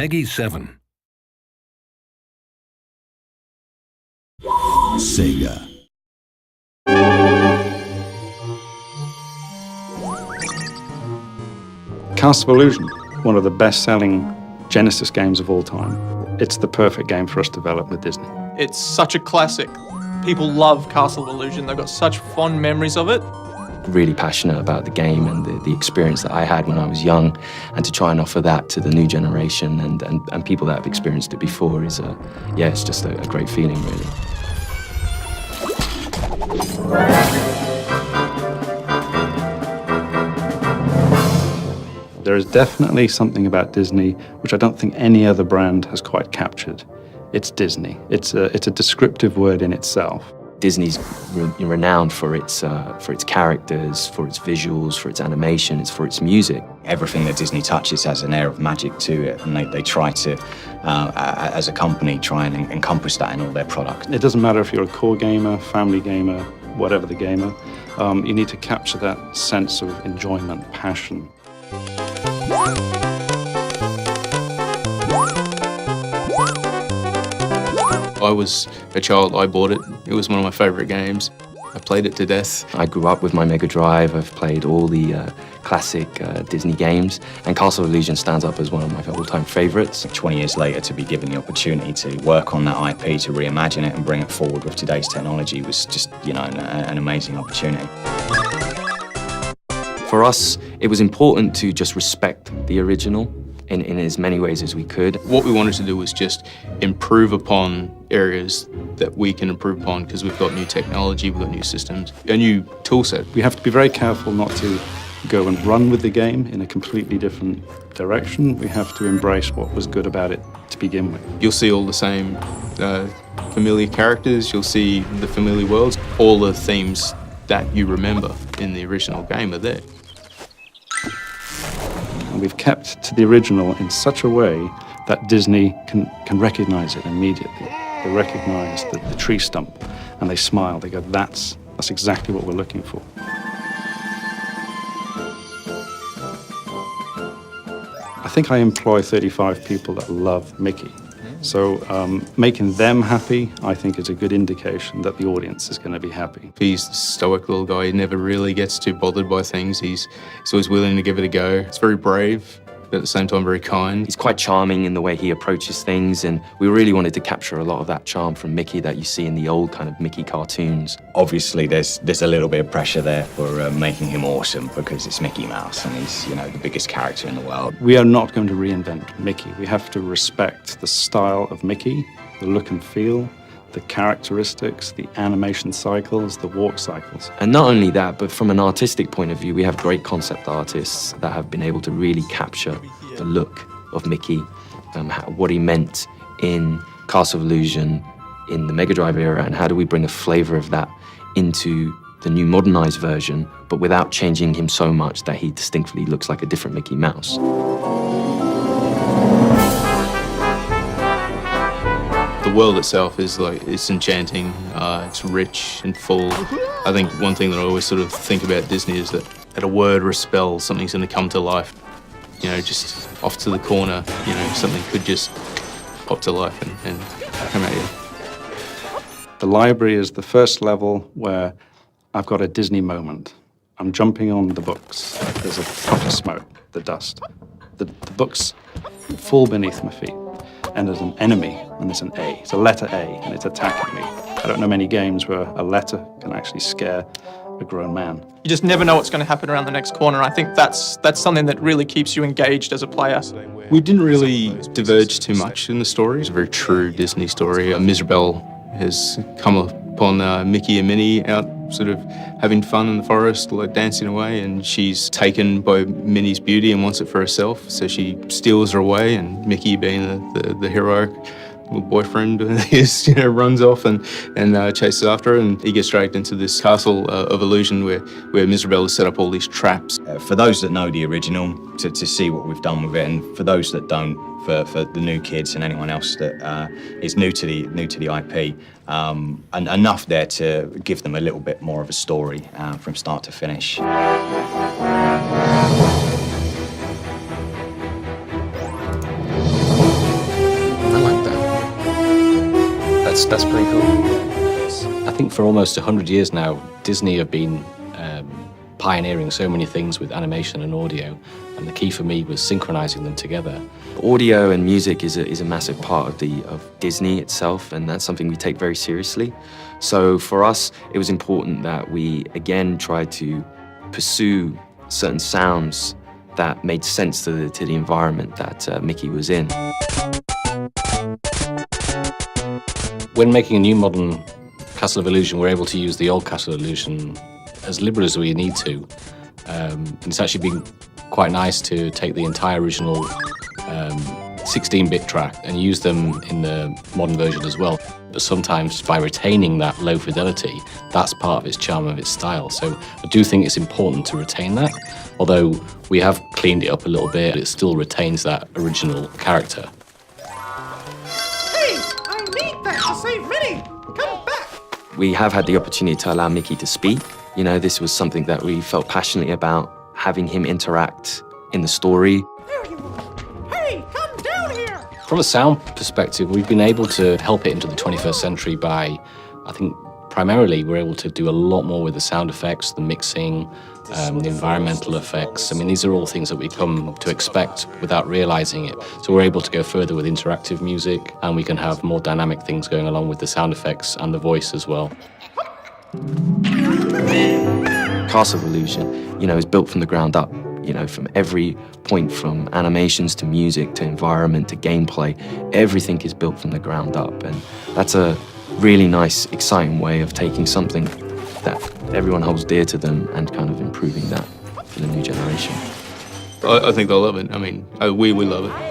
Peggy 7. Sega. Castle of Illusion, one of the best-selling Genesis games of all time. It's the perfect game for us to develop with Disney. It's such a classic. People love Castle of Illusion. They've got such fond memories of it. Really passionate about the game and the experience that I had when I was young, and to try and offer that to the new generation and people that have experienced it before is, it's just a great feeling, really. There is definitely something about Disney which I don't think any other brand has quite captured. It's Disney. It's a descriptive word in itself. Disney's renowned for its characters, for its visuals, for its animation, for its music. Everything that Disney touches has an air of magic to it, and they try to, as a company, try and encompass that in all their products. It doesn't matter if you're a core gamer, family gamer, whatever the gamer, you need to capture that sense of enjoyment, passion. I was a child, I bought it. It was one of my favourite games. I played it to death. I grew up with my Mega Drive. I've played all the classic Disney games, and Castle of Illusion stands up as one of my all-time favourites. 20 years later, to be given the opportunity to work on that IP, to reimagine it and bring it forward with today's technology was just, an amazing opportunity. For us, it was important to just respect the original in as many ways as we could. What we wanted to do was just improve upon areas that we can improve upon, because we've got new technology, we've got new systems, a new tool set. We have to be very careful not to go and run with the game in a completely different direction. We have to embrace what was good about it to begin with. You'll see all the same familiar characters, you'll see the familiar worlds, all the themes that you remember in the original game are there. And we've kept to the original in such a way that Disney can recognize it immediately. They recognize the tree stump and they smile. They go, that's exactly what we're looking for. I think I employ 35 people that love Mickey. So making them happy, I think, is a good indication that the audience is going to be happy. He's a stoic little guy. He never really gets too bothered by things. He's always willing to give it a go. It's very brave, but at the same time very kind. He's quite charming in the way he approaches things, and we really wanted to capture a lot of that charm from Mickey that you see in the old kind of Mickey cartoons. Obviously, there's a little bit of pressure there for making him awesome, because it's Mickey Mouse and he's, the biggest character in the world. We are not going to reinvent Mickey. We have to respect the style of Mickey, the look and feel, the characteristics, the animation cycles, the walk cycles. And not only that, but from an artistic point of view, we have great concept artists that have been able to really capture the look of Mickey, what he meant in Castle of Illusion, in the Mega Drive era, and how do we bring a flavor of that into the new modernized version, but without changing him so much that he distinctly looks like a different Mickey Mouse. The world itself is it's enchanting, it's rich and full. I think one thing that I always sort of think about Disney is that at a word or a spell, something's going to come to life. Just off to the corner, something could just pop to life and come at you. The library is the first level where I've got a Disney moment. I'm jumping on the books. There's a puff of smoke, the dust. The books fall beneath my feet. And there's an enemy, and there's an A. It's a letter A, and it's attacking me. I don't know many games where a letter can actually scare a grown man. You just never know what's going to happen around the next corner. I think that's something that really keeps you engaged as a player. We didn't really diverge too much in the story. It's a very true Disney story. Mizrabel has come upon Mickey and Minnie out sort of having fun in the forest, like dancing away, and she's taken by Minnie's beauty and wants it for herself, so she steals her away, and Mickey, being the heroic little boyfriend, runs off and chases after her, and he gets dragged into this castle of illusion where Mizrabel has set up all these traps. For those that know the original, to see what we've done with it, and for those that don't, for the new kids and anyone else that is new to the IP, and enough there to give them a little bit more of a story from start to finish. That's pretty cool. I think for almost 100 years now, Disney have been pioneering so many things with animation and audio, and the key for me was synchronizing them together. Audio and music is a massive part of Disney itself, and that's something we take very seriously. So for us, it was important that we again tried to pursue certain sounds that made sense to the environment that Mickey was in. When making a new modern Castle of Illusion, we're able to use the old Castle of Illusion as liberal as we need to. And it's actually been quite nice to take the entire original 16-bit track and use them in the modern version as well. But sometimes by retaining that low fidelity, that's part of its charm, of its style. So I do think it's important to retain that. Although we have cleaned it up a little bit, it still retains that original character. Hey, I need that to save Minnie! Come back! We have had the opportunity to allow Mickey to speak. You know, this was something that we felt passionately about, having him interact in the story. There you are! Hey, come down here! From a sound perspective, we've been able to help it into the 21st century by, I think, primarily we're able to do a lot more with the sound effects, the mixing, the environmental effects. I mean, these are all things that we come to expect without realizing it. So we're able to go further with interactive music, and we can have more dynamic things going along with the sound effects and the voice as well. Castle of Illusion, you know, is built from the ground up. You know, from every point, from animations to music to environment to gameplay, everything is built from the ground up, and that's a really nice, exciting way of taking something that everyone holds dear to them and kind of improving that for the new generation. I think they'll love it. I mean, we love it.